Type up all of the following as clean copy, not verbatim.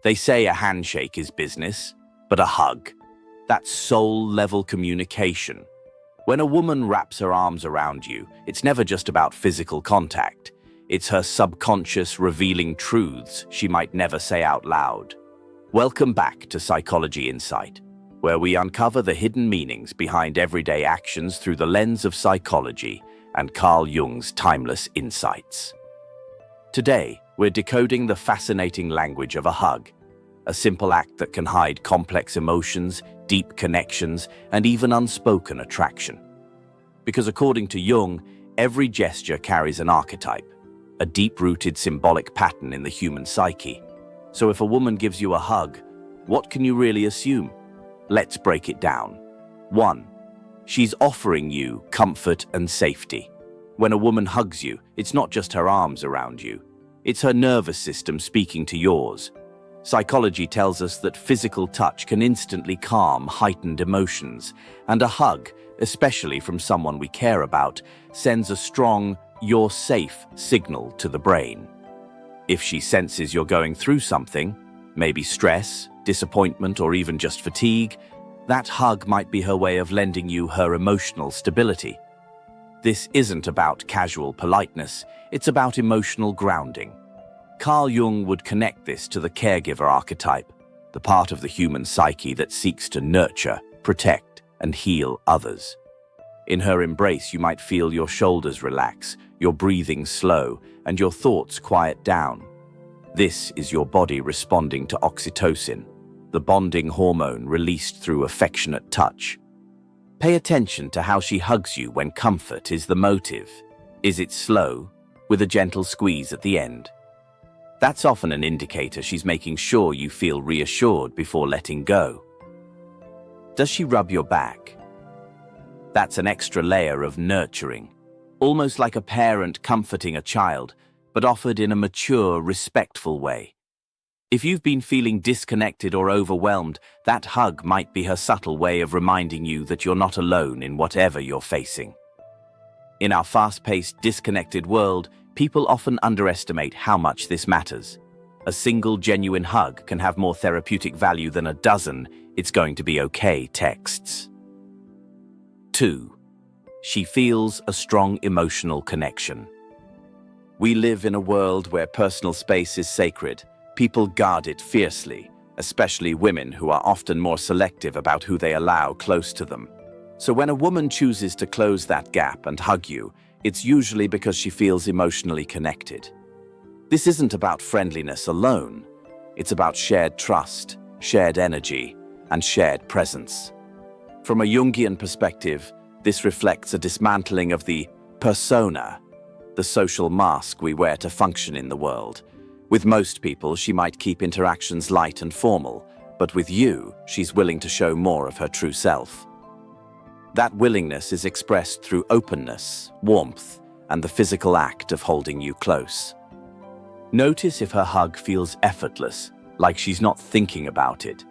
They say a handshake is business, but a hug, that's soul-level communication. When a woman wraps her arms around you, it's never just about physical contact. It's her subconscious revealing truths she might never say out loud. Welcome back to Psychology Insight, where we uncover the hidden meanings behind everyday actions through the lens of psychology and Carl Jung's timeless insights. Today, we're decoding the fascinating language of a hug, a simple act that can hide complex emotions, deep connections, and even unspoken attraction. Because according to Jung, every gesture carries an archetype, a deep-rooted symbolic pattern in the human psyche. So if a woman gives you a hug, what can you really assume? Let's break it down. 1. She's offering you comfort and safety. When a woman hugs you, it's not just her arms around you. It's her nervous system speaking to yours. Psychology tells us that physical touch can instantly calm heightened emotions, and a hug, especially from someone we care about, sends a strong, "you're safe" signal to the brain. If she senses you're going through something, maybe stress, disappointment, or even just fatigue, that hug might be her way of lending you her emotional stability. This isn't about casual politeness, it's about emotional grounding. Carl Jung would connect this to the caregiver archetype, the part of the human psyche that seeks to nurture, protect, and heal others. In her embrace, you might feel your shoulders relax, your breathing slow, and your thoughts quiet down. This is your body responding to oxytocin, the bonding hormone released through affectionate touch. Pay attention to how she hugs you when comfort is the motive. Is it slow, with a gentle squeeze at the end? That's often an indicator she's making sure you feel reassured before letting go. Does she rub your back? That's an extra layer of nurturing, almost like a parent comforting a child, but offered in a mature, respectful way. If you've been feeling disconnected or overwhelmed, that hug might be her subtle way of reminding you that you're not alone in whatever you're facing. In our fast-paced, disconnected world, people often underestimate how much this matters. A single genuine hug can have more therapeutic value than a dozen "it's going to be okay" texts. 2. She feels a strong emotional connection. We live in a world where personal space is sacred. People guard it fiercely, especially women who are often more selective about who they allow close to them. So when a woman chooses to close that gap and hug you, it's usually because she feels emotionally connected. This isn't about friendliness alone. It's about shared trust, shared energy, and shared presence. From a Jungian perspective, this reflects a dismantling of the persona, the social mask we wear to function in the world. With most people, she might keep interactions light and formal, but with you, she's willing to show more of her true self. That willingness is expressed through openness, warmth, and the physical act of holding you close. Notice if her hug feels effortless, like she's not thinking about it.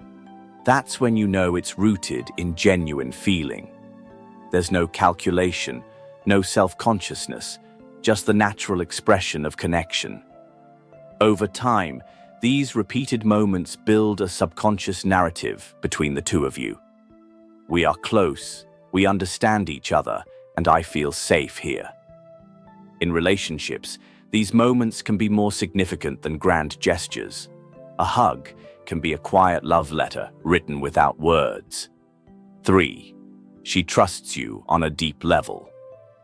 That's when you know it's rooted in genuine feeling. There's no calculation, no self-consciousness, just the natural expression of connection. Over time, these repeated moments build a subconscious narrative between the two of you. We are close, we understand each other, and I feel safe here. In relationships, these moments can be more significant than grand gestures. A hug can be a quiet love letter written without words. 3. She trusts you on a deep level.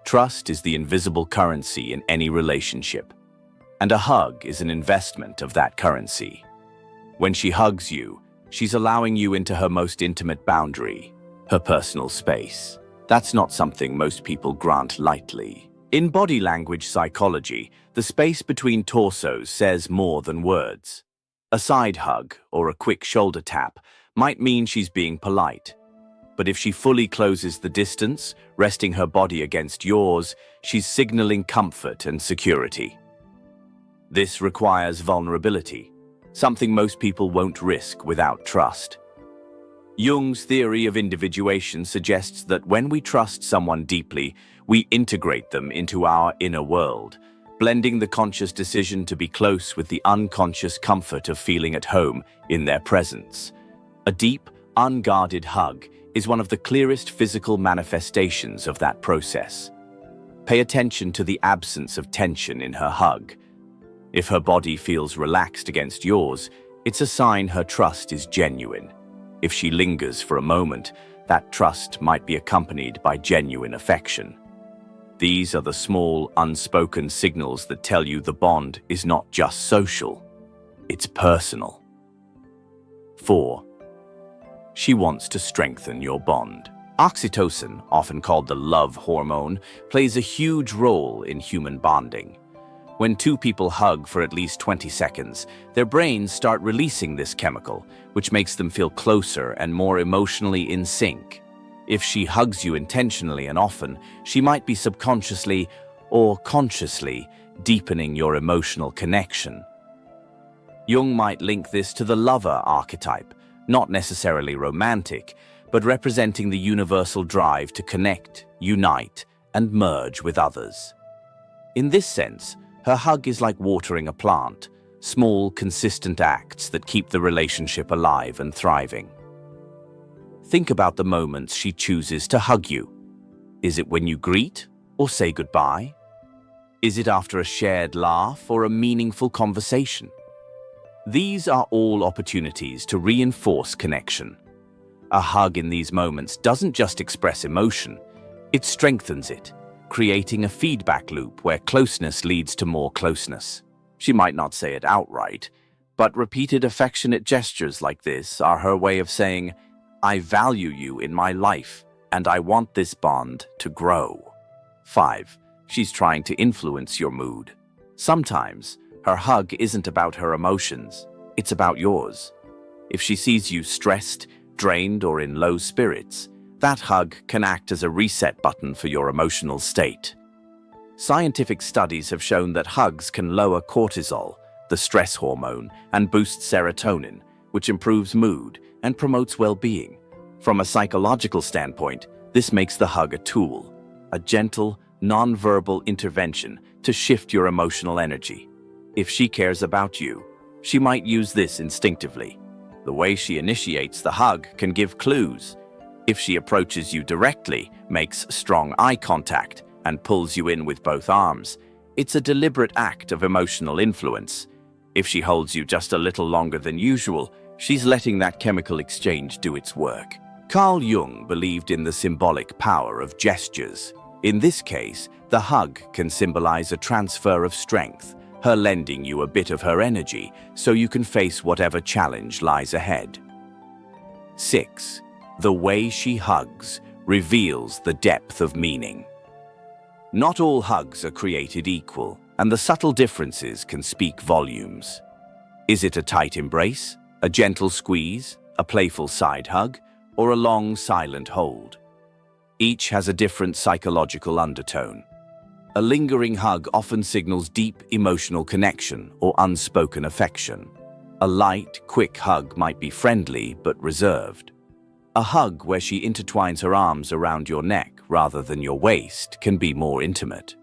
Trust is the invisible currency in any relationship, and a hug is an investment of that currency. When she hugs you, she's allowing you into her most intimate boundary, her personal space. That's not something most people grant lightly. In body language psychology, the space between torsos says more than words. A side hug or a quick shoulder tap might mean she's being polite. But if she fully closes the distance, resting her body against yours, she's signaling comfort and security. This requires vulnerability, something most people won't risk without trust. Jung's theory of individuation suggests that when we trust someone deeply, we integrate them into our inner world. blending the conscious decision to be close with the unconscious comfort of feeling at home in their presence. A deep, unguarded hug is one of the clearest physical manifestations of that process. Pay attention to the absence of tension in her hug. If her body feels relaxed against yours, it's a sign her trust is genuine. If she lingers for a moment, that trust might be accompanied by genuine affection. These are the small, unspoken signals that tell you the bond is not just social, it's personal. 4. She wants to strengthen your bond. Oxytocin, often called the love hormone, plays a huge role in human bonding. When two people hug for at least 20 seconds, their brains start releasing this chemical, which makes them feel closer and more emotionally in sync. If she hugs you intentionally and often, she might be subconsciously or consciously deepening your emotional connection. Jung might link this to the lover archetype, not necessarily romantic, but representing the universal drive to connect, unite, and merge with others. In this sense, her hug is like watering a plant, small, consistent acts that keep the relationship alive and thriving. Think about the moments she chooses to hug you. Is it when you greet or say goodbye? Is it after a shared laugh or a meaningful conversation? These are all opportunities to reinforce connection. A hug in these moments doesn't just express emotion, it strengthens it, creating a feedback loop where closeness leads to more closeness. She might not say it outright, but repeated affectionate gestures like this are her way of saying, "I value you in my life, and I want this bond to grow." 5. She's trying to influence your mood. Sometimes, her hug isn't about her emotions, it's about yours. If she sees you stressed, drained, or in low spirits, that hug can act as a reset button for your emotional state. Scientific studies have shown that hugs can lower cortisol, the stress hormone, and boost serotonin, which improves mood and promotes well-being. From a psychological standpoint, this makes the hug a tool, a gentle, non-verbal intervention to shift your emotional energy. If she cares about you, she might use this instinctively. The way she initiates the hug can give clues. If she approaches you directly, makes strong eye contact, and pulls you in with both arms, it's a deliberate act of emotional influence. If she holds you just a little longer than usual, she's letting that chemical exchange do its work. Carl Jung believed in the symbolic power of gestures. In this case, the hug can symbolize a transfer of strength, her lending you a bit of her energy so you can face whatever challenge lies ahead. 6. The way she hugs reveals the depth of meaning. Not all hugs are created equal, and the subtle differences can speak volumes. Is it a tight embrace, a gentle squeeze, a playful side hug, or a long, silent hold? Each has a different psychological undertone. A lingering hug often signals deep emotional connection or unspoken affection. A light, quick hug might be friendly but reserved. A hug where she intertwines her arms around your neck rather than your waist can be more intimate.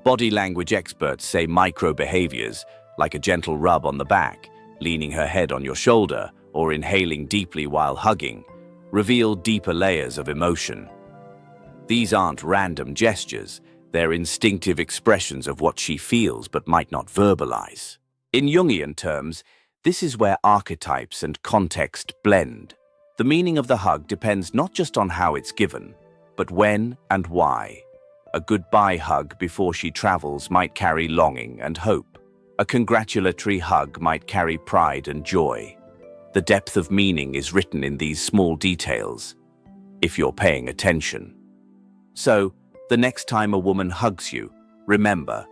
Body language experts say micro-behaviors, like a gentle rub on the back, leaning her head on your shoulder, or inhaling deeply while hugging, reveal deeper layers of emotion. These aren't random gestures, they're instinctive expressions of what she feels but might not verbalize. In Jungian terms, this is where archetypes and context blend. The meaning of the hug depends not just on how it's given, but when and why. A goodbye hug before she travels might carry longing and hope. A congratulatory hug might carry pride and joy. The depth of meaning is written in these small details, if you're paying attention. So, the next time a woman hugs you, remember,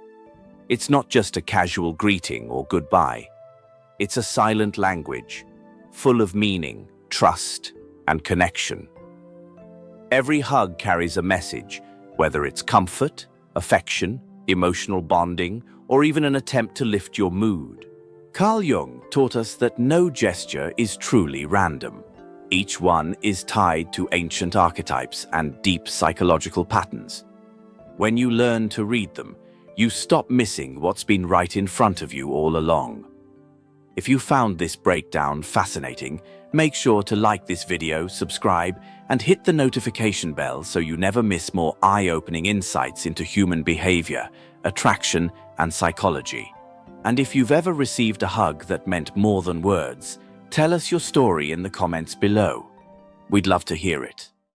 it's not just a casual greeting or goodbye. It's a silent language, full of meaning, trust, and connection. Every hug carries a message, whether it's comfort, affection, emotional bonding, or even an attempt to lift your mood. Carl Jung taught us that no gesture is truly random. Each one is tied to ancient archetypes and deep psychological patterns. When you learn to read them, you stop missing what's been right in front of you all along. If you found this breakdown fascinating, make sure to like this video, subscribe, and hit the notification bell so you never miss more eye-opening insights into human behavior, attraction, and psychology. And if you've ever received a hug that meant more than words, tell us your story in the comments below. We'd love to hear it.